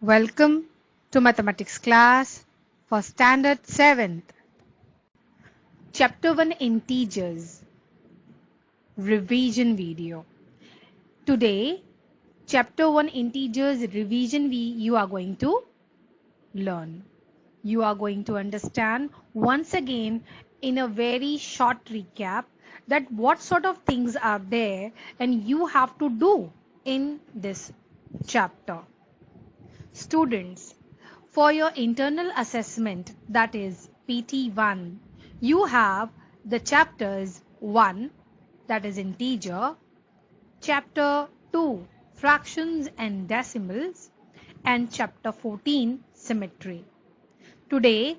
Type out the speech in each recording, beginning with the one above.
Welcome to mathematics class for standard 7th. Chapter 1 Integers Revision video. Today, Chapter 1 Integers Revision you are going to learn. You are going to understand once again in a very short recap that what sort of things are there and you have to do in this chapter. Students, for your internal assessment, that is PT1, you have the chapters 1, that is integer, chapter 2, fractions and decimals, and chapter 14, symmetry. Today,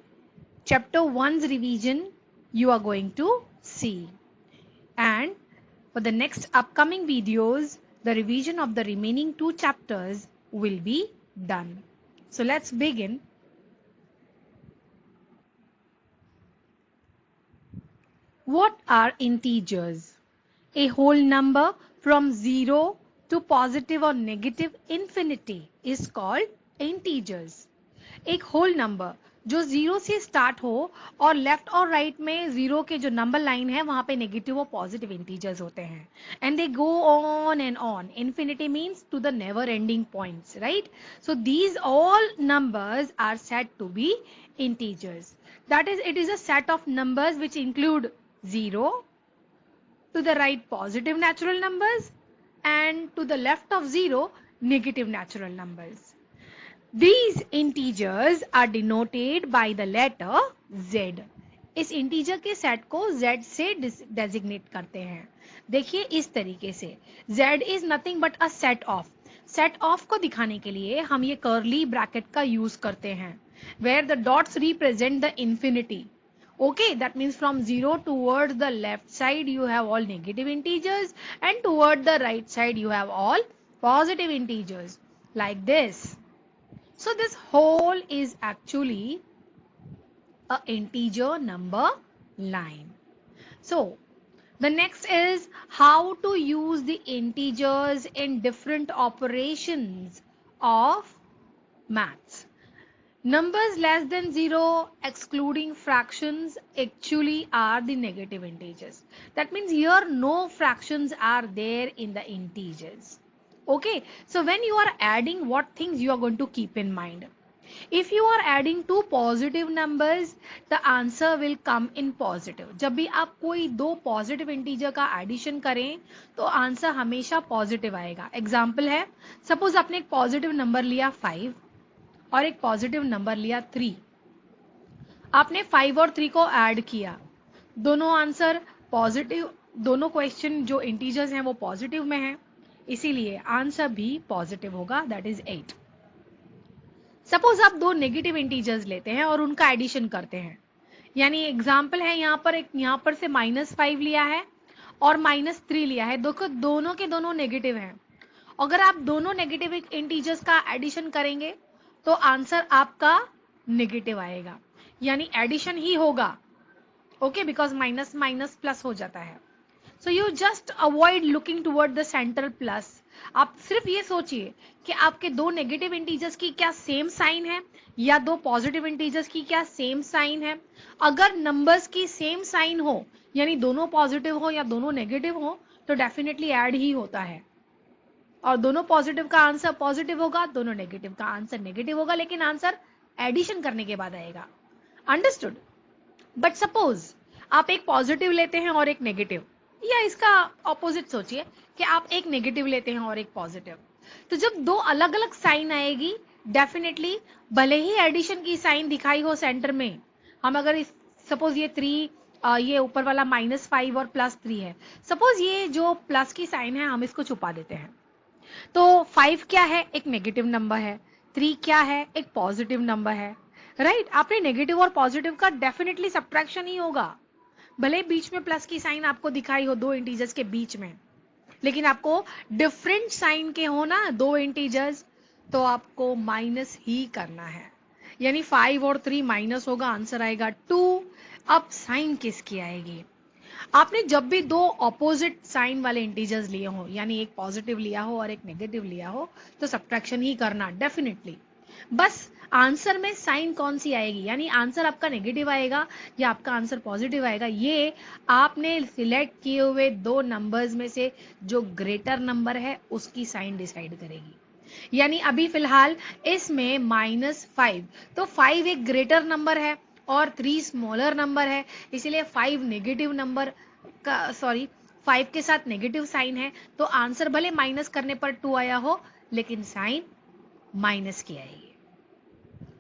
chapter 1's revision you are going to see. And for the next upcoming videos, the revision of the remaining 2 chapters will be done. So let's begin. What are integers? A whole number from 0 to positive or negative infinity is called integers. एक whole number जो 0 से start हो और left और right में 0 के जो number line है वहां पे negative और positive integers होते हैं and they go on and on. Infinity means to the never ending points, right? So these all numbers are said to be integers. That is, it is a set of numbers which include 0, to the right positive natural numbers, and to the left of 0 negative natural numbers. These integers are denoted by the letter Z. इस integer के set को Z से designate करते हैं. देखिए इस तरीके से Z is nothing but a set of. Set of को दिखाने के लिए हम ये कर्ली ब्रैकेट का यूज करते हैं where the dots represent the infinity. Okay, that means from 0 towards the left side you have all negative integers and toward the right side you have all positive integers like this. So this whole is actually a integer number line. So the next is how to use the integers in different operations of maths. Numbers less than 0 excluding fractions actually are the negative integers. That means here no fractions are there in the integers. Okay, so when you are adding, what things you are going to keep in mind? If you are adding two positive numbers, the answer will come in positive. जब भी आप कोई दो positive integer का addition करें, तो answer हमेशा positive आएगा. Example है, suppose आपने एक positive number लिया 5 और एक पॉजिटिव नंबर लिया 3. आपने 5 और 3 को ऐड किया, दोनों आंसर पॉजिटिव, दोनों क्वेश्चन जो इंटीजर्स हैं वो पॉजिटिव में हैं, इसीलिए आंसर भी पॉजिटिव होगा, दैट इज 8. सपोज आप दो नेगेटिव इंटीजर्स लेते हैं और उनका एडिशन करते हैं, यानी एग्जांपल है यहाँ पर से -5 लिया है और -3 लिया है, दोनों के दोनों नेगेटिव हैं. अगर आप दोनों नेगेटिव इंटीजर्स का एडिशन करेंगे तो आंसर आपका नेगेटिव आएगा, यानी एडिशन ही होगा. Okay, because minus minus plus हो जाता है. So you just avoid looking toward the centre plus. आप सिर्फ ये सोचिए कि आपके दो नेगेटिव इंटीजर्स की क्या सेम साइन है या दो पॉजिटिव इंटीजर्स की क्या सेम साइन है. अगर नंबर्स की सेम साइन हो, यानी दोनों पॉजिटिव हो या दोनों नेगेटिव हो, तो डेफिनेटली ऐड ही होता है. और दोनों पॉजिटिव का आंसर पॉजिटिव होगा, दोनों नेगेटिव का आंसर नेगेटिव होगा, लेकिन आंसर एडिशन करने के बाद आएगा. अंडरस्टूड? बट सपोज आप एक पॉजिटिव लेते हैं और एक नेगेटिव, या इसका ऑपोजिट सोचिए कि आप एक नेगेटिव लेते हैं और एक पॉजिटिव, तो जब दो अलग अलग साइन आएगी, डेफिनेटली भले ही एडिशन की साइन दिखाई हो सेंटर में, हम अगर सपोज ये 3 ये ऊपर वाला -5 और +3 है, सपोज ये जो प्लस की साइन है हम इसको छुपा देते हैं, तो 5 क्या है, एक नेगेटिव नंबर है, 3 क्या है, एक पॉजिटिव नंबर है, राइट? आपने नेगेटिव और पॉजिटिव का डेफिनेटली सब्ट्रैक्शन ही होगा, भले बीच में प्लस की साइन आपको दिखाई हो दो इंटीजर्स के बीच में, लेकिन आपको डिफरेंट साइन के हो ना दो इंटीजर्स, तो आपको माइनस ही करना है, यानी 5 और 3 माइनस होगा, आंसर आएगा 2. अब साइन किसकी आएगी? आपने जब भी दो ऑपोजिट साइन वाले इंटीजर्स लिए हो, यानी एक पॉजिटिव लिया हो और एक नेगेटिव लिया हो, तो सब्ट्रैक्शन ही करना डेफिनेटली. बस आंसर में साइन कौन सी आएगी, यानी आंसर आपका नेगेटिव आएगा या आपका आंसर पॉजिटिव आएगा, ये आपने सिलेक्ट किए हुए दो नंबर्स में से जो ग्रेटर नंबर है उसकी साइन डिसाइड करेगी। यानी अभी फिलहाल इसमें -5, तो 5 एक ग्रेटर नंबर है और 3 स्मॉलर नंबर है, इसीलिए 5 नेगेटिव नंबर का, सॉरी 5 के साथ नेगेटिव साइन है, तो आंसर भले माइनस करने पर 2 आया हो लेकिन साइन माइनस की आएगी।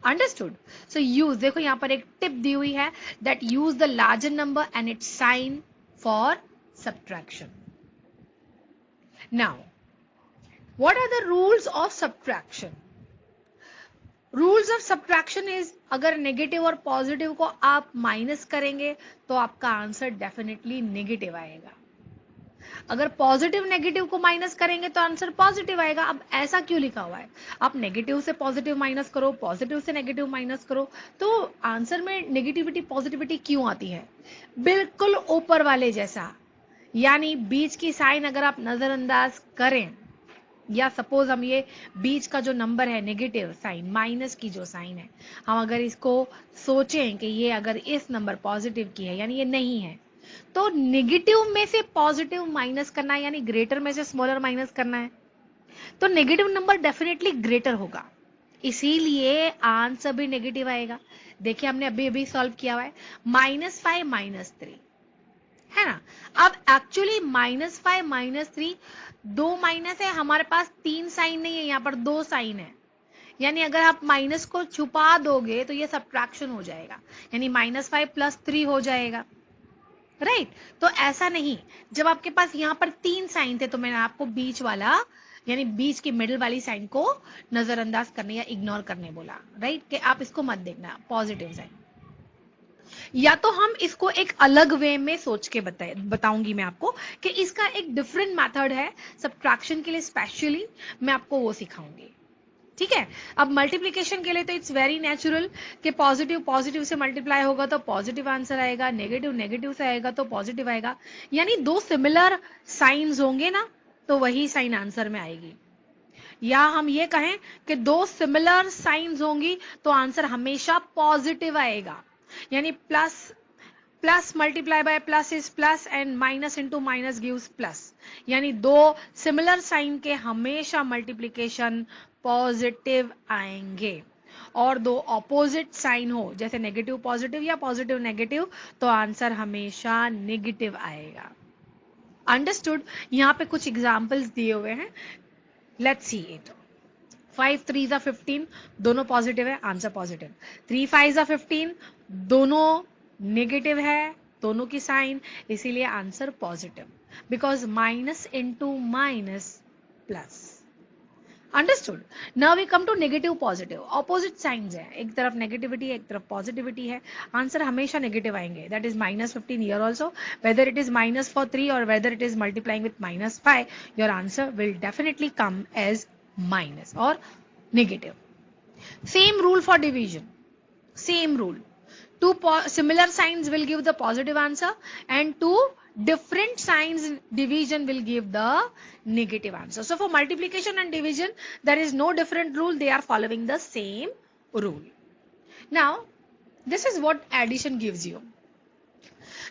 अंडरस्टूड? सो यूज, देखो यहां पर एक टिप दी हुई है, that use the larger number and its sign for subtraction. Now what are the rules of subtraction? Rules of subtraction is, अगर नेगेटिव और पॉजिटिव को आप माइनस करेंगे तो आपका आंसर डेफिनेटली नेगेटिव आएगा। अगर पॉजिटिव नेगेटिव को माइनस करेंगे तो आंसर पॉजिटिव आएगा। अब ऐसा क्यों लिखा हुआ है? आप नेगेटिव से पॉजिटिव माइनस करो, पॉजिटिव से नेगेटिव माइनस करो, तो आंसर में नेगेटिविटी पॉजिटिविटी क्यों आती है? बिल्कुल ऊपर वाले जैसा, यानी बीच की साइन अगर आप नजरअंदाज करें, या सपोज हम ये बीच का जो नंबर है नेगेटिव साइन, माइनस की जो साइन है, हम अगर इसको सोचें कि ये अगर इस नंबर पॉजिटिव की है यानी ये नहीं है, तो नेगेटिव में से पॉजिटिव माइनस करना है, यानी ग्रेटर में से स्मॉलर माइनस करना है, तो नेगेटिव नंबर डेफिनेटली ग्रेटर होगा, इसीलिए आंसर भी नेगेटिव आएगा। देखिए हमने अभी अभी सॉल्व किया हुआ है, -5 -3 है ना। अब एक्चुअली -5 -3 दो माइनस है, हमारे पास 3 साइन नहीं है, यहां पर 2 साइन है, यानी अगर आप माइनस को छुपा दोगे तो ये सब्ट्रैक्शन हो जाएगा, यानी -5 + 3 हो जाएगा, राइट? तो ऐसा नहीं, जब आपके पास यहां पर 3 साइन थे तो मैंने आपको बीच वाला, यानी बीच की मिडिल वाली साइन को नजरअंदाज करने या इग्नोर करने बोला, राइट? कि आप इसको मत देखना पॉजिटिव साइन। या तो हम इसको एक अलग वे में सोच के बताऊंगी मैं आपको कि इसका एक डिफरेंट मेथड है सब्ट्रैक्शन के लिए, स्पेशली मैं आपको वो सिखाऊंगी, ठीक है? अब मल्टीप्लिकेशन के लिए तो इट्स वेरी नेचुरल कि पॉजिटिव पॉजिटिव से मल्टीप्लाई होगा तो पॉजिटिव आंसर आएगा, नेगेटिव नेगेटिव से आएगा तो पॉजिटिव आएगा, यानी दो सिमिलर साइंस होंगे ना तो वही साइन आंसर में आएगी। या हम ये कहें कि दो सिमिलर साइंस होंगी तो आंसर हमेशा पॉजिटिव आएगा, यानी plus multiply by plus is plus and minus into minus gives plus, यानी दो सिमिलर साइन के हमेशा मल्टीप्लिकेशन पॉजिटिव आएंगे, और दो ऑपोजिट साइन हो जैसे नेगेटिव पॉजिटिव या पॉजिटिव नेगेटिव तो आंसर हमेशा नेगेटिव आएगा। अंडरस्टूड? यहां पे कुछ एग्जांपल्स दिए हुए हैं, लेट्स सी इट। 5 3 15 दोनों पॉजिटिव है, आंसर पॉजिटिव। 3 5 15 दोनों नेगेटिव है, दोनों की साइन, इसीलिए answer positive, because minus into minus plus. Understood? Now we come to negative positive, opposite signs है, एक तरफ नेगेटिविटी है एक तरफ पॉजिटिविटी है, आंसर हमेशा नेगेटिव आएंगे, that is -15 here also, whether it is minus for 3 और whether it is multiplying with -5, your answer will definitely come as minus or negative. Same rule for division. Same rule. Two similar signs will give the positive answer and two different signs division will give the negative answer. So for multiplication and division, there is no different rule. They are following the same rule. Now, this is what addition gives you.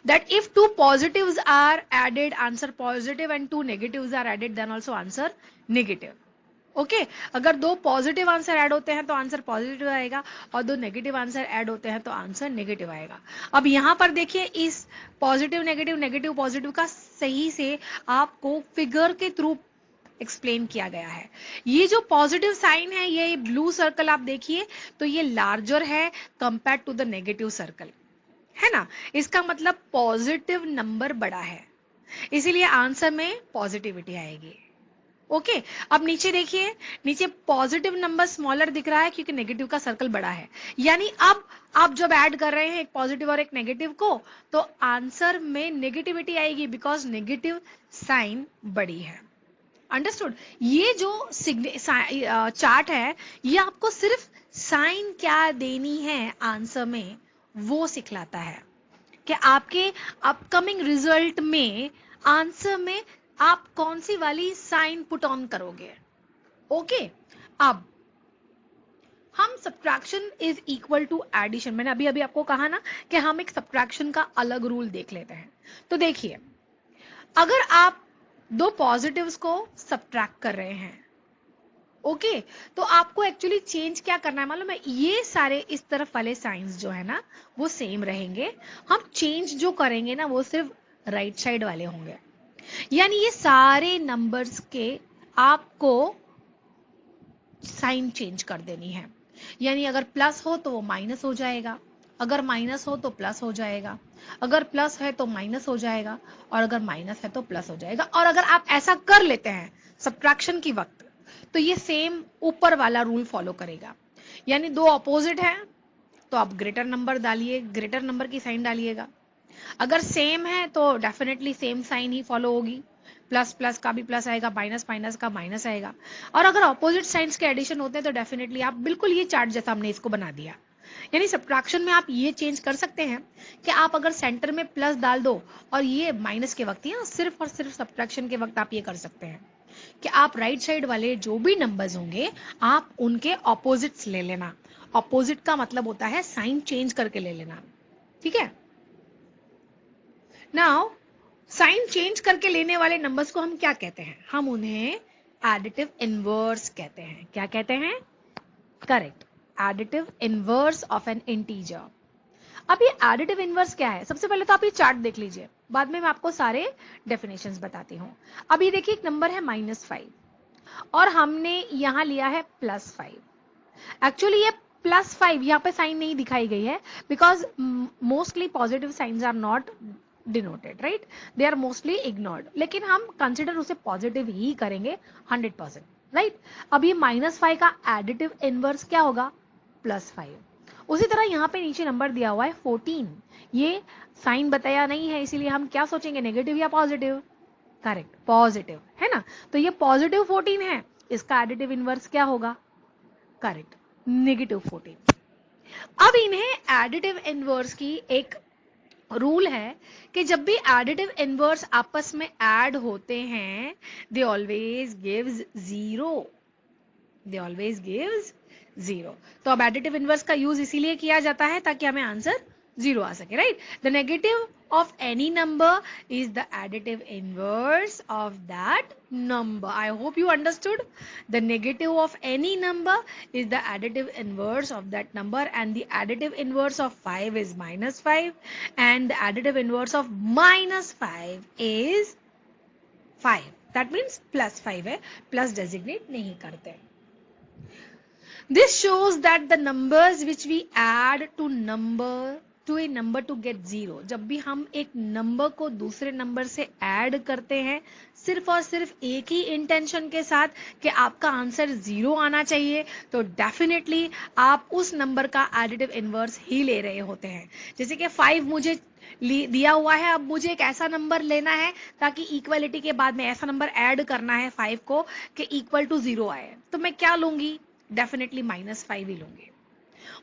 That if two positives are added, answer positive, and two negatives are added, then also answer negative. Okay अगर दो positive answer add होते हैं तो answer positive आएगा और दो negative answer add होते हैं तो आंसर नेगेटिव आएगा। अब यहां पर देखिए इस पॉजिटिव नेगेटिव नेगेटिव पॉजिटिव का सही से आपको फिगर के थ्रू एक्सप्लेन किया गया है। ये जो पॉजिटिव साइन है, ये ब्लू सर्कल आप देखिए तो ये लार्जर है compare to the negative circle, है ना? इसका मतलब पॉजिटिव नंबर बड़ा है, इसीलिए आंसर में पॉजिटिविटी आएगी। ओके अब नीचे देखिए, नीचे पॉजिटिव नंबर स्मॉलर दिख रहा है क्योंकि नेगेटिव का सर्कल बड़ा है, यानी अब आप जब ऐड कर रहे हैं एक पॉजिटिव और एक नेगेटिव को तो आंसर में नेगेटिविटी आएगी बिकॉज नेगेटिव साइन बड़ी है। अंडरस्टूड? ये जो चार्ट है ये आपको सिर्फ साइन क्या देनी है आंसर में वो सिखलाता है कि आपके अपकमिंग रिजल्ट में आंसर में आप कौन सी वाली साइन पुट ऑन करोगे। ओके अब हम subtraction is equal to addition, मैंने अभी अभी आपको कहा ना कि हम एक सब्ट्रैक्शन का अलग रूल देख लेते हैं। तो देखिए, अगर आप दो पॉजिटिव्स को सब्ट्रैक्ट कर रहे हैं, ओके, तो आपको एक्चुअली चेंज क्या करना है मालूम है? ये सारे इस तरफ वाले साइंस जो है ना वो सेम रहेंगे, हम चेंज जो करेंगे ना वो सिर्फ राइट साइड वाले होंगे। यानी ये सारे नंबर्स के आपको साइन चेंज कर देनी है। यानी अगर प्लस हो तो वो माइनस हो जाएगा, अगर माइनस हो तो प्लस हो जाएगा, अगर प्लस है तो माइनस हो जाएगा, और अगर माइनस है तो प्लस हो जाएगा। और अगर आप ऐसा कर लेते हैं सब्ट्रैक्शन की वक्त, तो ये सेम ऊपर वाला रूल फॉलो करेगा। यानी दो ऑपोजिट है तो आप ग्रेटर नंबर डालिए, ग्रेटर नंबर की साइन डालिएगा। अगर सेम है तो डेफिनेटली सेम साइन ही फॉलो होगी, प्लस प्लस का भी प्लस आएगा, माइनस माइनस का माइनस आएगा। और अगर ऑपोजिट साइंस के एडिशन होते हैं तो डेफिनेटली आप बिल्कुल ये चार्ट जैसा हमने इसको बना दिया। यानी सब्ट्रैक्शन में आप ये चेंज कर सकते हैं कि आप अगर सेंटर में प्लस डाल दो और ये माइनस के वक्त, या सिर्फ और सिर्फ सब्ट्रैक्शन के वक्त आप ये कर सकते हैं कि आप राइट साइड वाले जो भी नंबर्स होंगे आप उनके ऑपोजिट्स ले लेना। ऑपोजिट का मतलब होता है साइन चेंज करके ले लेना, ठीक है। नाउ साइन चेंज करके लेने वाले नंबर्स को हम क्या कहते हैं? हम उन्हें एडिटिव इनवर्स कहते हैं। क्या कहते हैं? Correct, additive inverse of N integer. अब ये एडिटिव इनवर्स क्या है? सबसे पहले तो आप ये चार्ट देख लीजिए, बाद में मैं आपको सारे डेफिनेशंस बताती हूँ। अब ये देखिए, एक नंबर है -5 और हमने यहां लिया है +5। एक्चुअली ये +5 यहाँ पे साइन नहीं दिखाई गई है because mostly positive signs are not denoted, right, they are mostly ignored, लेकिन हम कंसिडर उसे पॉजिटिव ही करेंगे 100%, राइट। अब ये -5 का एडिटिव इनवर्स क्या होगा? +5। उसी तरह यहाँ पे नीचे नंबर दिया हुआ है 14, ये साइन बताया नहीं है इसीलिए हम क्या सोचेंगे, नेगेटिव या पॉजिटिव? करेक्ट, पॉजिटिव है ना। तो ये पॉजिटिव 14 है, इसका एडिटिव इनवर्स क्या होगा? करेक्ट, -14। अब इन्हें एडिटिव इनवर्स की एक रूल है कि जब भी एडिटिव इनवर्स आपस में ऐड होते हैं they always gives 0, they always gives 0। तो अब एडिटिव इनवर्स का यूज इसीलिए किया जाता है ताकि हमें आंसर 0 आ सके, right. The negative of any number is the additive inverse of that number. I hope you understood. The negative of any number is the additive inverse of that number, and the additive inverse of 5 is -5, and the additive inverse of -5 is 5. That means +5 है, plus designate नहीं करते। This shows that the numbers which we add to a number to get 0, जब भी हम एक number को दूसरे number से ऐड करते हैं सिर्फ और सिर्फ एक ही इंटेंशन के साथ कि आपका आंसर 0 आना चाहिए, तो डेफिनेटली आप उस नंबर का एडिटिव इनवर्स ही ले रहे होते हैं। जैसे कि 5 मुझे दिया हुआ है, अब मुझे एक ऐसा नंबर लेना है ताकि इक्वलिटी के बाद में ऐसा नंबर ऐड करना है 5 को कि इक्वल टू 0 आए, तो मैं क्या लूंगी? डेफिनेटली -5 ही लूंगी।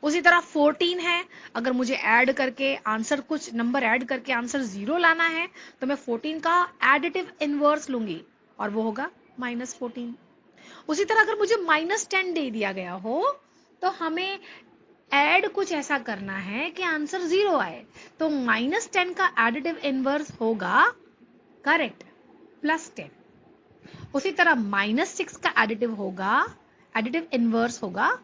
उसी तरह 14 है, अगर मुझे ऐड करके आंसर, कुछ नंबर ऐड करके आंसर 0 लाना है तो मैं 14 का एडिटिव इनवर्स लूंगी और वो होगा -14। उसी तरह अगर मुझे -10 दे दिया गया हो तो हमें ऐड कुछ ऐसा करना है कि आंसर 0 आए, तो -10 का एडिटिव इनवर्स होगा, करेक्ट, +10। उसी तरह -6 का एडिटिव इनवर्स होगा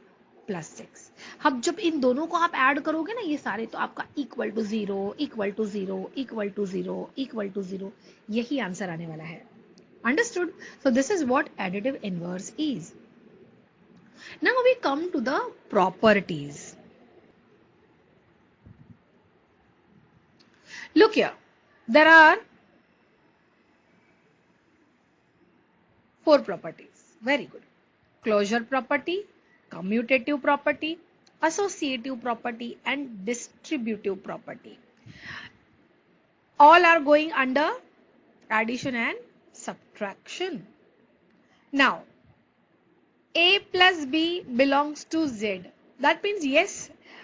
+6। अब जब इन दोनों को आप ऐड करोगे ना ये सारे, तो आपका equal to 0, equal to 0, equal to 0, equal to 0, यही आंसर आने वाला है। Understood? So this is what additive inverse is. Now we come to the properties. Look here, there are 4 properties. Very good. Closure property, commutative property, associative property, and distributive property. All are going under addition and subtraction. Now, A plus B belongs to Z. That means yes,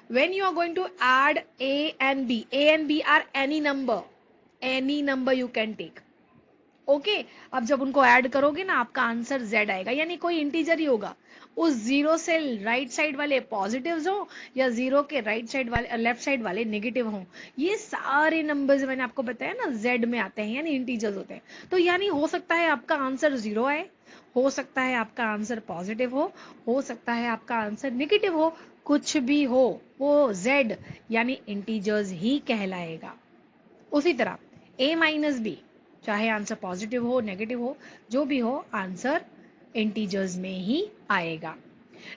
when you are going to add A and B are any number you can take. Okay, अब जब उनको add करोगे ना आपका answer z आएगा, यानी कोई integer ही होगा। उस जीरो से राइट साइड वाले पॉजिटिव्स हो या जीरो के राइट साइड वाले लेफ्ट साइड वाले नेगेटिव हो, ये सारे नंबर्स मैंने आपको बताया ना z में आते हैं, यानी इंटीजर्स होते हैं। तो यानी हो सकता है आपका आंसर 0 आए, हो सकता है आपका आंसर पॉजिटिव हो सकता है आपका आंसर नेगेटिव हो, कुछ भी हो, वो z यानी इंटीजर्स ही कहलाएगा। उसी तरह a माइनस बी, चाहे आंसर पॉजिटिव हो नेगेटिव हो, जो भी हो आंसर इंटीजर्स में ही आएगा।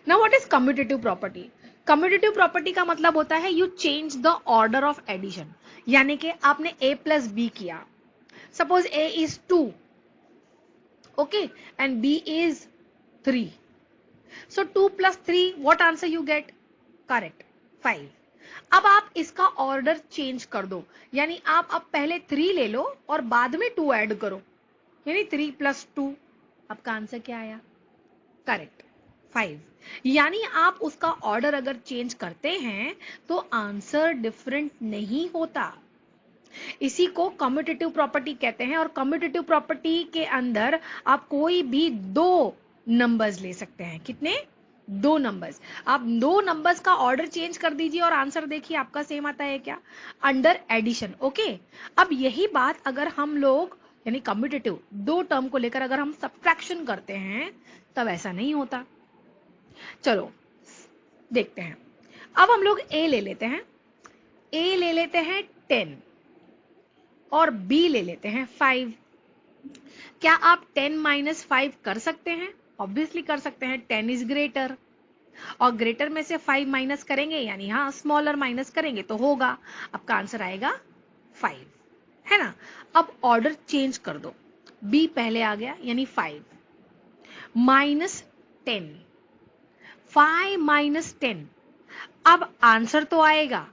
Now what is commutative property? Commutative property का मतलब होता है you change the order of addition, यानी कि आपने a प्लस बी किया, suppose a is 2 okay and b is 3, so 2 plus 3 what answer you get? Correct, 5। अब आप इसका ऑर्डर चेंज कर दो, यानी आप अब पहले 3 ले लो और बाद में 2 ऐड करो, यानी 3 plus 2, आपका आंसर क्या आया? करेक्ट, 5। यानी आप उसका ऑर्डर अगर चेंज करते हैं तो आंसर डिफरेंट नहीं होता। इसी को कम्यूटेटिव प्रॉपर्टी कहते हैं, और कम्यूटेटिव प्रॉपर्टी के अंदर आप कोई भी 2 नंबर्स ले सकते हैं। कितने? 2 नंबर्स। आप 2 नंबर्स का ऑर्डर चेंज कर दीजिए और आंसर देखिए आपका सेम आता है क्या? Under addition. ओके, अब यही बात अगर हम लोग यानी कम्यूटेटिव 2 टर्म को लेकर अगर हम सब्ट्रैक्शन करते हैं तब ऐसा नहीं होता। चलो देखते हैं। अब हम लोग a ले लेते हैं, a ले लेते हैं 10 और b ले लेते हैं 5। क्या आप 10 माइनस 5 कर सकते हैं? ऑब्वियसली कर सकते हैं, 10 इज ग्रेटर, और ग्रेटर में से 5 माइनस करेंगे यानी हाँ स्मॉलर माइनस करेंगे तो होगा, आपका आंसर आएगा 5, है ना। अब ऑर्डर चेंज कर दो, b पहले आ गया यानी 5 माइनस 10, 5 माइनस 10, अब आंसर तो आएगा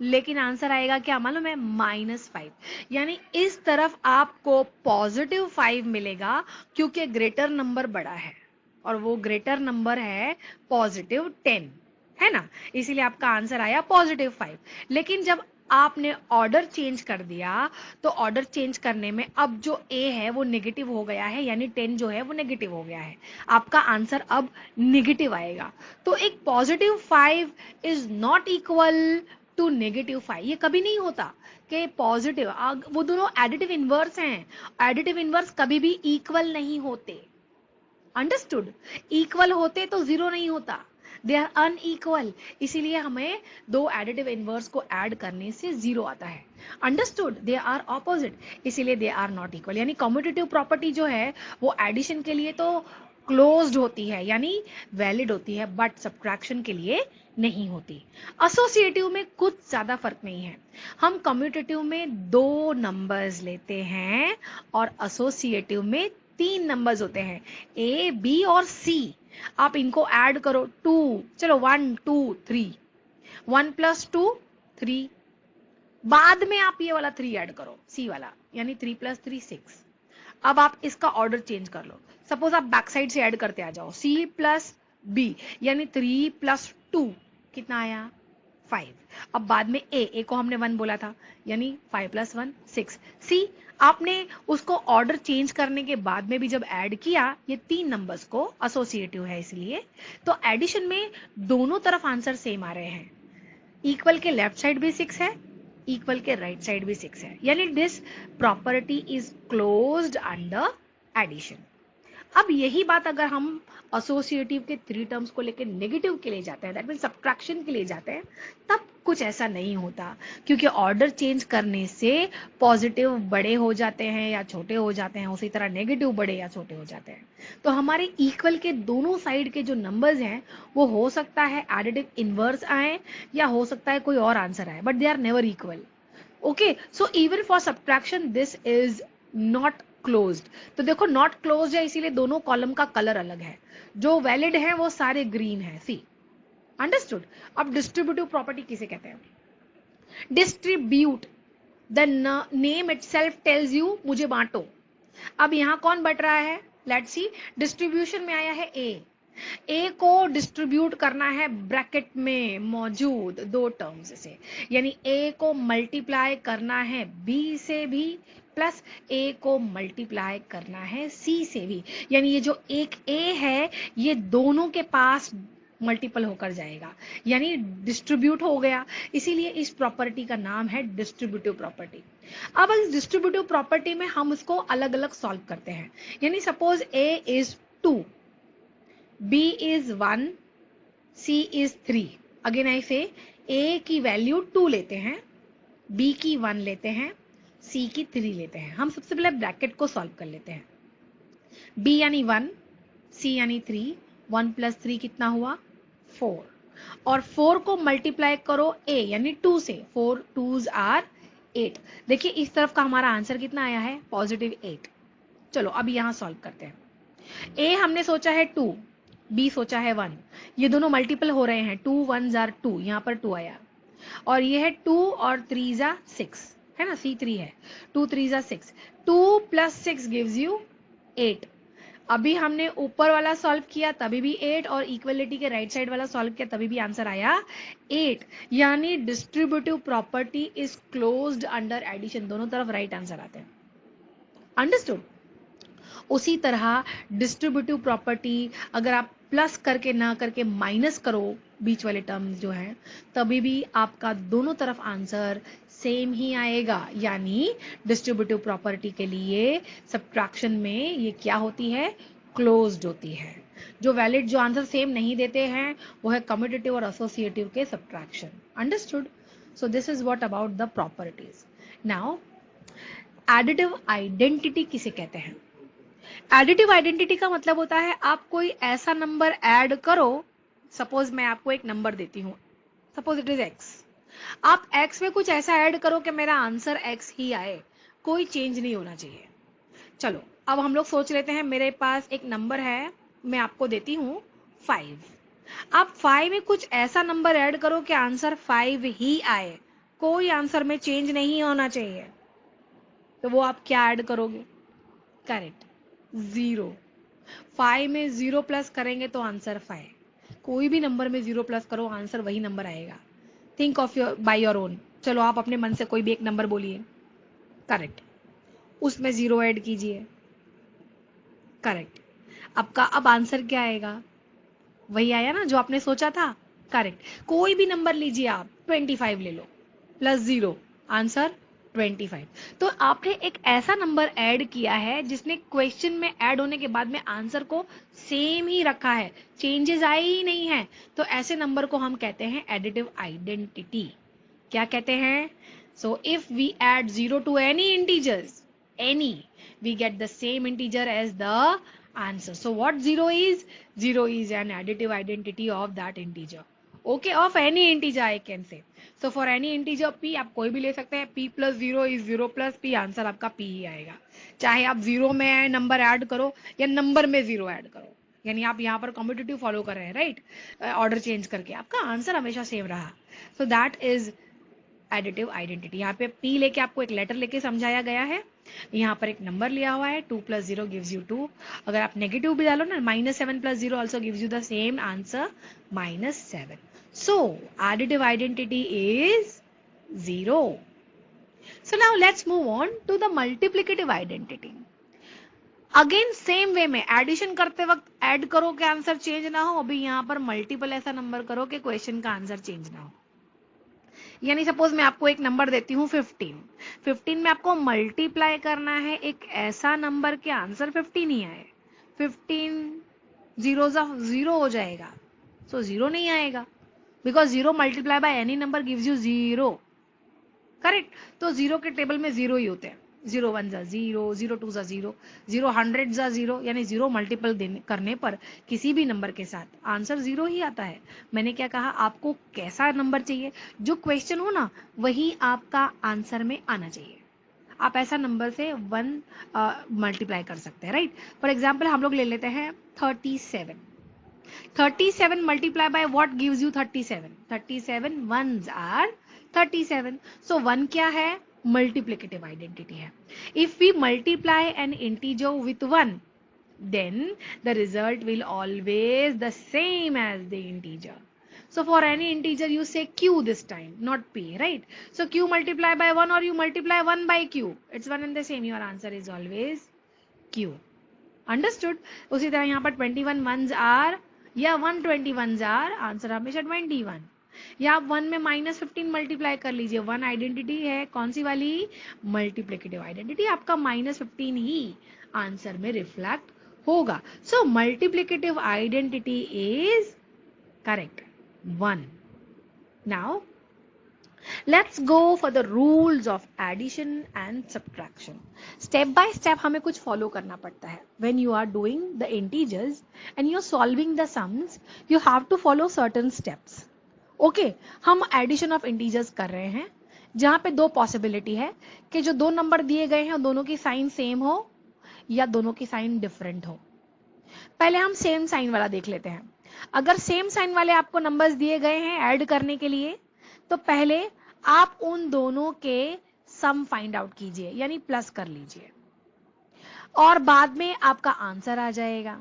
लेकिन आंसर आएगा क्या मालूम है? -5। यानी इस तरफ आपको पॉजिटिव 5 मिलेगा क्योंकि ग्रेटर नंबर बड़ा है और वो ग्रेटर नंबर है पॉजिटिव 10, है ना, इसीलिए आपका आंसर आया पॉजिटिव 5। लेकिन जब आपने ऑर्डर चेंज कर दिया तो ऑर्डर चेंज करने में अब जो a है वो नेगेटिव हो गया है, यानी 10 जो है वो नेगेटिव हो गया है, आपका आंसर अब नेगेटिव आएगा। तो एक positive 5 is not equal to negative 5, ये कभी नहीं होता कि पॉजिटिव, वो दोनों एडिटिव इनवर्स हैं, एडिटिव इनवर्स कभी भी इक्वल नहीं होते। अंडरस्टूड? इक्वल होते तो 0 नहीं होता, दे आर अनइक्वल, इसीलिए हमें 2 एडिटिव इनवर्स को ऐड करने से 0 आता है। अंडरस्टूड? दे आर ऑपोजिट, इसीलिए दे आर नॉट इक्वल। यानी कम्यूटेटिव प्रॉपर्टी जो है वो एडिशन के लिए तो क्लोज्ड होती है यानी वैलिड होती है, बट सब्ट्रैक्शन के लिए नहीं होती। एसोसिएटिव में कुछ ज्यादा फर्क नहीं है, हम कम्यूटेटिव में 2 नंबर्स लेते हैं और एसोसिएटिव में 3 नंबर्स होते हैं, ए बी और सी। आप इनको ऐड करो 2, चलो 1 2 3, 1 प्लस 2 3, बाद में आप ये वाला 3 ऐड करो सी वाला, यानी 3 प्लस 3 6। अब आप इसका ऑर्डर चेंज कर लो, सपोज आप बैक साइड से ऐड करते आ जाओ, सी प्लस बी यानी 3 प्लस 2 कितना आया? 5। अब बाद में ए को हमने 1 बोला था यानी 5 प्लस 1 6। सी आपने उसको ऑर्डर चेंज करने के बाद में भी जब ऐड किया, ये 3 नंबर्स को एसोसिएटिव है इसलिए, तो एडिशन में दोनों तरफ आंसर सेम आ रहे हैं। इक्वल के लेफ्ट साइड भी 6 है, इक्वल के राइट साइड भी 6 है, यानी this property is closed under addition. अब यही बात अगर हम एसोसिएटिव के 3 टर्म्स को लेकर नेगेटिव के लिए जाते हैं, दैट मीन सब्ट्रैक्शन के लिए जाते हैं, तब कुछ ऐसा नहीं होता, क्योंकि ऑर्डर चेंज करने से पॉजिटिव बड़े हो जाते हैं या छोटे हो जाते हैं, उसी तरह नेगेटिव बड़े या छोटे हो जाते हैं। तो हमारे इक्वल के दोनों साइड के जो नंबर्स हैं वो हो सकता है एडिटिव इनवर्स आए या हो सकता है कोई और आंसर आए, but they are never equal. Okay, so even for subtraction this is not closed. तो देखो नॉट क्लोज्ड है इसीलिए दोनों कॉलम का कलर अलग है, जो वैलिड है वो सारे ग्रीन है, सी। अंडरस्टूड? अब डिस्ट्रीब्यूटिव प्रॉपर्टी किसे कहते हैं? Distribute, the name itself tells you, मुझे बांटो। अब यहां कौन बट रहा है? लेट्स सी, डिस्ट्रीब्यूशन में आया है ए को डिस्ट्रीब्यूट करना है ब्रैकेट में मौजूद 2 टर्म्स से, यानी ए को मल्टीप्लाई करना है बी से भी प्लस a को मल्टीप्लाई करना है c से भी, यानी ये जो एक a है ये दोनों के पास मल्टीपल होकर जाएगा, यानी डिस्ट्रीब्यूट हो गया, इसीलिए इस प्रॉपर्टी का नाम है डिस्ट्रीब्यूटिव प्रॉपर्टी। अब इस डिस्ट्रीब्यूटिव प्रॉपर्टी में हम उसको अलग अलग सॉल्व करते हैं, यानी suppose a is 2, b is 1, c is 3। Again I से a की वैल्यू 2 लेते हैं, b की 1 लेते हैं, c की 3 लेते हैं। हम सबसे पहले ब्रैकेट को सॉल्व कर लेते हैं। b यानी 1, c यानी 3, 1 प्लस 3 कितना हुआ 4, और 4 को मल्टीप्लाई करो a यानी 2 से, 4 2s आर 8। देखिए इस तरफ का हमारा आंसर कितना आया है पॉजिटिव 8। चलो अब यहां सॉल्व करते हैं। a हमने सोचा है 2, b सोचा है 1, ये दोनों मल्टीपल हो रहे हैं, 2 1s आर 2, यहां पर 2 आया, और ये है 2 और 3 जा 6 है ना, c3 है, 2 3 जा 6, 2 प्लस 6 गिव्स यू 8। अभी हमने ऊपर वाला सॉल्व किया तभी भी 8, और इक्वलिटी के राइट साइड वाला सॉल्व किया तभी भी आंसर आया 8, यानी distributive property is closed under addition, दोनों तरफ राइट आंसर आते हैं। अंडरस्टूड? उसी तरह डिस्ट्रीब्यूटिव प्रॉपर्टी अगर आप प्लस करके ना करके माइनस करो बीच वाले टर्म्स जो है, तभी भी आपका दोनों तरफ आंसर सेम ही आएगा, यानी डिस्ट्रीब्यूटिव प्रॉपर्टी के लिए सब्ट्रैक्शन में ये क्या होती है क्लोज्ड होती है। जो वैलिड जो आंसर सेम नहीं देते हैं वो है कम्यूटेटिव और एसोसिएटिव के subtraction. Understood? So this is what about the properties. Now additive identity किसे कहते हैं? एडिटिव आइडेंटिटी का मतलब होता है आप कोई ऐसा नंबर ऐड करो, सपोज मैं आपको एक नंबर देती हूं, सपोज इट इज x, आप x में कुछ ऐसा ऐड करो कि मेरा आंसर x ही आए, कोई चेंज नहीं होना चाहिए। चलो अब हम लोग सोच लेते हैं मेरे पास एक नंबर है, मैं आपको देती हूं 5, आप 5 में कुछ ऐसा नंबर ऐड करो कि आंसर 5 ही आए, कोई आंसर में चेंज नहीं होना चाहिए, तो वो आप क्या ऐड करोगे? करेक्ट, 0। 5 में 0 प्लस करेंगे तो आंसर 5, कोई भी नंबर में 0 प्लस करो आंसर वही नंबर आएगा। Think of your by your own, चलो आप अपने मन से कोई भी एक नंबर बोलिए, करेक्ट, उसमें 0 ऐड कीजिए, करेक्ट, आपका अब आंसर क्या आएगा? वही आया ना जो आपने सोचा था, करेक्ट। कोई भी नंबर लीजिए आप, 25 ले लो, प्लस 0, आंसर 25। तो आपने एक ऐसा नंबर ऐड किया है जिसने क्वेश्चन में ऐड होने के बाद में आंसर को सेम ही रखा है, चेंजेस आए ही नहीं है, तो ऐसे नंबर को हम कहते हैं एडिटिव आइडेंटिटी। क्या कहते हैं? So if we add 0 to any integers, any, we get the same integer as the answer. So what 0 is? 0 is an additive identity of that integer. Okay, of any integer I can say. So for any integer p आप कोई भी ले सकते हैं, p plus 0 is 0 plus p, answer आपका p ही आएगा, चाहे आप 0 में नंबर ऐड करो या नंबर में 0 ऐड करो, यानी आप यहाँ पर कम्यूटेटिव फॉलो कर रहे हैं, राइट, ऑर्डर चेंज करके आपका आंसर हमेशा सेम रहा। So that is additive identity. यहाँ पे p लेके आपको एक लेटर लेके समझाया गया है, यहाँ पर एक नंबर लिया हुआ है, 2 प्लस 0 गिव्स यू 2, अगर आप नेगेटिव भी डालो ना, -7 plus 0 also gives you the same answer -7। So additive identity is 0। So now let's move on to the multiplicative identity. Again same way में एडिशन करते वक्त ऐड करो कि आंसर चेंज ना हो, अभी यहाँ पर मल्टीपल ऐसा नंबर करो कि क्वेश्चन का आंसर चेंज ना हो। यानी सपोज मैं आपको एक नंबर देती हूँ 15, 15 में आपको मल्टीप्लाई करना है एक ऐसा नंबर के आंसर 15 ही आए, 15 0 0 हो जाएगा, सो 0 नहीं आएगा, because 0 multiply by any number gives you 0, correct. तो 0 के टेबल में 0 ही होते हैं, 0 1 जा 0, 0 2 जा 0, 0 100 जा 0, यानी 0 मल्टीपल करने पर किसी भी नंबर के साथ आंसर 0 ही आता है। मैंने क्या कहा, आपको कैसा नंबर चाहिए, जो क्वेश्चन हो ना वही आपका आंसर में आना चाहिए। आप ऐसा नंबर से 1 मल्टीप्लाई कर सकते हैं, राइट। फॉर एग्जाम्पल हम लोग ले लेते हैं 37, 37 multiply by what gives you 37, 37 1s are 37, so 1 क्या है, मल्टीप्लिकेटिव आइडेंटिटी है। If we multiply an integer with 1, then the result will always the same as the integer. So for any integer you say q this time, not p, right? So q multiply by 1 or you multiply 1 by q. It's one and the same. Your answer is always q. Understood? उसी तरह यहाँ पर 21 ones are या 120 ones are, answer हमेशा 21. या आप 1 में -15 multiply कर लीजिए. 1 आइडेंटिटी है कौन सी वाली? Multiplicative identity. आपका -15 ही आंसर में रिफ्लेक्ट होगा. So multiplicative identity is correct 1. Now let's go for the rules of addition and subtraction. Step by step हमें कुछ follow करना पड़ता है. When you are doing the integers and you are solving the sums, you have to follow certain steps. Okay, हम addition of integers कर रहे हैं जहां पे दो possibility है कि जो दो नंबर दिए गए हैं दोनों की साइन सेम हो या दोनों की साइन डिफरेंट हो. पहले हम सेम साइन वाला देख लेते हैं. अगर सेम साइन वाले आपको नंबर्स दिए गए हैं ऐड करने के लिए, तो पहले आप उन दोनों के सम फाइंड आउट कीजिए, यानी प्लस कर लीजिए, और बाद में आपका आंसर आ जाएगा.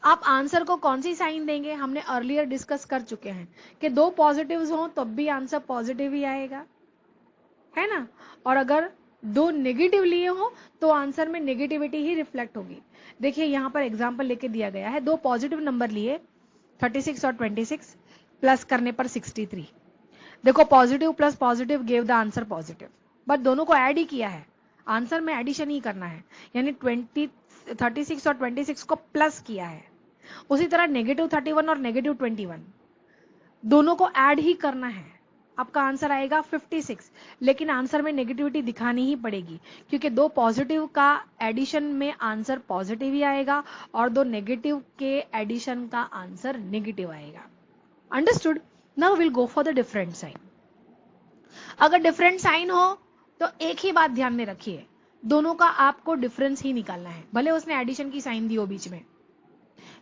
आप आंसर को कौन सी साइन देंगे? हमने अर्लियर डिस्कस कर चुके हैं कि दो पॉजिटिव्स हो तब भी आंसर पॉजिटिव ही आएगा, है ना. और अगर दो नेगेटिव लिए हो तो आंसर में नेगेटिविटी ही रिफ्लेक्ट होगी. देखिए यहां पर एग्जांपल लेके दिया गया है. दो पॉजिटिव नंबर लिए 36 और 26, प्लस करने पर 63. देखो positive plus positive gave the answer positive, but दोनों को ऐड ही किया है, आंसर में एडिशन ही करना है, यानी 36 और 26 को प्लस किया है. उसी तरह -31 और -21 दोनों को ऐड ही करना है. आपका आंसर आएगा 56, लेकिन आंसर में नेगेटिविटी दिखानी ही पड़ेगी क्योंकि दो पॉजिटिव का एडिशन में आंसर पॉजिटिव ही आएगा और दो नेगेटिव के एडिशन का आंसर नेगेटिव आएगा. Understood? Now will go for the different sign. अगर डिफरेंट साइन हो तो एक ही बात ध्यान में रखिए, दोनों का आपको डिफरेंस ही निकालना है, भले उसने एडिशन की साइन दी हो बीच में.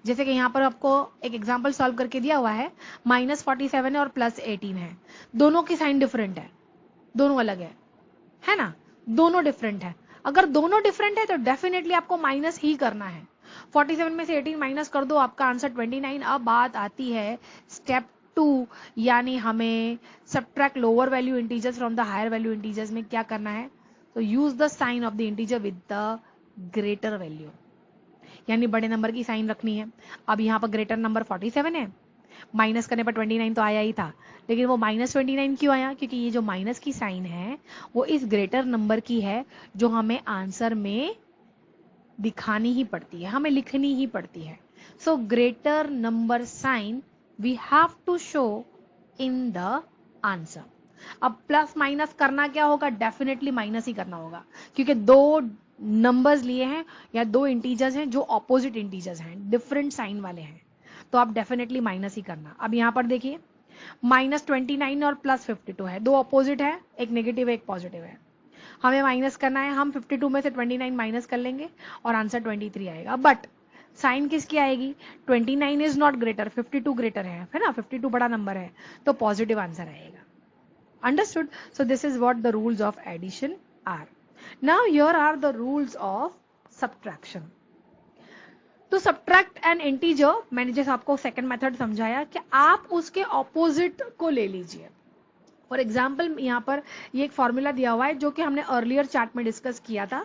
जैसे कि यहां पर आपको एक एग्जांपल सॉल्व करके दिया हुआ है, -47 है और +18 है, दोनों की साइन डिफरेंट है, दोनों अलग है ना, दोनों डिफरेंट है. अगर दोनों डिफरेंट है तो डेफिनेटली आपको माइनस ही करना है. 47 में से 18 माइनस कर दो, आपका आंसर 29. अब बात आती है स्टेप 2, यानी हमें subtract lower value integers from the higher value integers में क्या करना है? तो use the sign of the integer with the greater value, यानी बड़े नंबर की साइन रखनी है. अब यहाँ पर ग्रेटर नंबर 47 है, माइनस करने पर 29 तो आया ही था, लेकिन वो -29 क्यों आया? क्योंकि ये जो माइनस की साइन है वो इस ग्रेटर नंबर की है जो हमें आंसर में दिखानी ही पड़ती है, हमें लिखनी ही पड़ती है. So greater number sign we have to show in the answer. अब प्लस माइनस करना क्या होगा? डेफिनेटली माइनस ही करना होगा क्योंकि दो नंबर्स लिए हैं या दो इंटीजर्स हैं जो ऑपोजिट इंटीजर्स हैं, डिफरेंट साइन वाले हैं, तो आप डेफिनेटली माइनस ही करना. अब यहां पर देखिए -29 और +52 है, दो ऑपोजिट है, एक नेगेटिव है एक पॉजिटिव है, हमें माइनस करना है. हम 52 में से 29 माइनस कर लेंगे और आंसर 23 आएगा. बट साइन किसकी आएगी? 29 इज नॉट ग्रेटर, 52 ग्रेटर है ना, 52 बड़ा नंबर है, तो पॉजिटिव आंसर आएगा. Understood? So this is what the rules of addition are. Now here are the rules of subtraction. To subtract an integer, मैंने जैसे आपको सेकंड मेथड समझाया कि आप उसके ऑपोजिट को ले लीजिए. फॉर एग्जाम्पल यहाँ पर ये एक फॉर्मूला दिया हुआ है जो कि हमने अर्लियर चार्ट में डिस्कस किया था,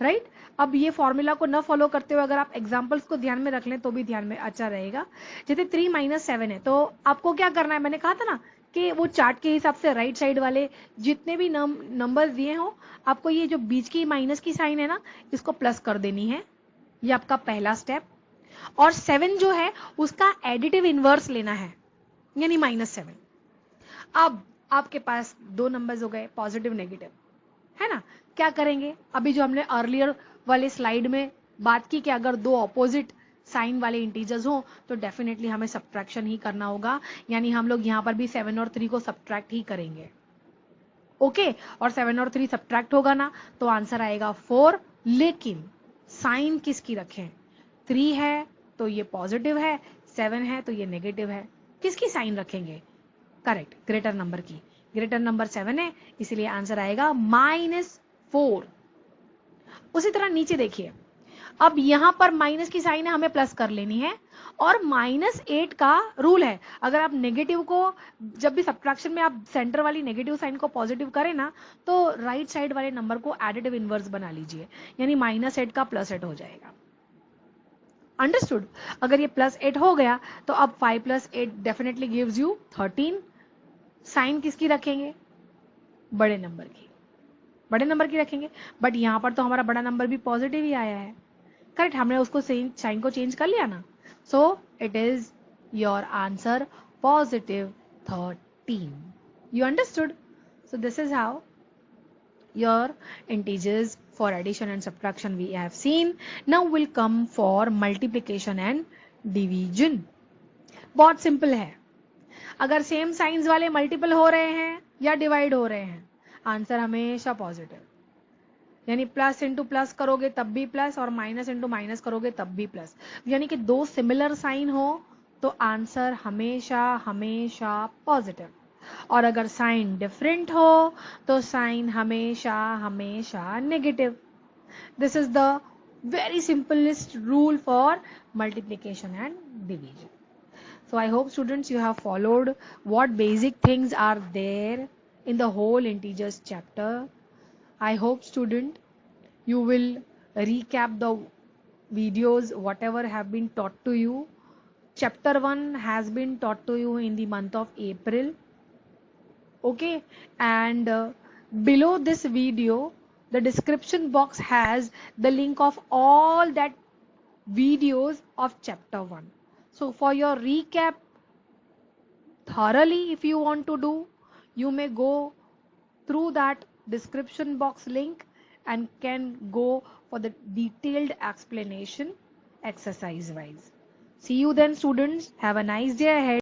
राइट? अब ये फॉर्मूला को न फॉलो करते हुए अगर आप एग्जाम्पल्स को ध्यान में रख लें तो भी ध्यान में अच्छा रहेगा. जैसे 3 - 7 है तो आपको क्या करना है? मैंने कहा था ना कि वो चार्ट के हिसाब से राइट साइड वाले जितने भी नंबर दिए हो, आपको ये जो बीच की माइनस की साइन है ना, इसको प्लस कर देनी है. ये आपका पहला स्टेप. और 7 जो है उसका एडिटिव इनवर्स लेना है, यानी -7. अब आपके पास दो नंबर्स हो गए, पॉजिटिव नेगेटिव, है ना. क्या करेंगे? अभी जो हमने अर्लियर वाले स्लाइड में बात की कि अगर दो ऑपोजिट साइन वाले इंटीजर्स हो तो डेफिनेटली हमें सब्ट्रैक्शन ही करना होगा, यानी हम लोग यहां पर भी 7 और 3 को सब्ट्रैक्ट ही करेंगे. ओके, और 7 और 3 सब्ट्रैक्ट होगा ना तो आंसर आएगा 4. लेकिन साइन किसकी रखें? 3 है तो ये पॉजिटिव है, 7 है तो ये नेगेटिव है. किसकी साइन रखेंगे? करेक्ट, ग्रेटर नंबर की. ग्रेटर नंबर 7 है, इसलिए आंसर आएगा -4. उसी तरह नीचे देखिए, अब यहां पर माइनस की साइन है, हमें प्लस कर लेनी है, और -8 का रूल है, अगर आप नेगेटिव को जब भी सब्ट्रैक्शन में आप सेंटर वाली नेगेटिव साइन को पॉजिटिव करें ना, तो राइट साइड वाले नंबर को एडिटिव इनवर्स बना लीजिए, यानी -8 का +8 हो जाएगा। अंडरस्टूड? अगर ये +8 हो गया तो अब 5 + 8 डेफिनेटली गिव्स यू 13। साइन किसकी रखेंगे? बड़े नंबर की, बड़े नंबर की रखेंगे। बट यहां पर तो हमारा बड़ा नंबर भी पॉजिटिव ही आया है, करेक्ट? हमने उसको साइन को चेंज कर लिया ना, so it is your answer +13। You understood? So this is how your integers for addition and subtraction we have seen. Now we'll come for multiplication and division. बहुत simple है, अगर same science वाले multiple हो रहे हैं या divide हो रहे हैं, आंसर हमेशा पॉजिटिव, यानी प्लस इंटू प्लस करोगे तब भी प्लस और माइनस इंटू माइनस करोगे तब भी प्लस, यानी कि दो सिमिलर साइन हो तो आंसर हमेशा हमेशा पॉजिटिव, और अगर साइन डिफरेंट हो तो साइन हमेशा हमेशा negative. This is the very simplest rule for multiplication and division. So I hope students you have followed what basic things are there in the whole integers chapter. I hope student you will recap the videos whatever have been taught to you. Chapter 1 has been taught to you in the month of April. Okay, and below this video the description box has the link of all that videos of chapter 1. So for your recap thoroughly, if you want to do, you may go through that description box link and can go for the detailed explanation exercise wise. See you then students, have a nice day ahead.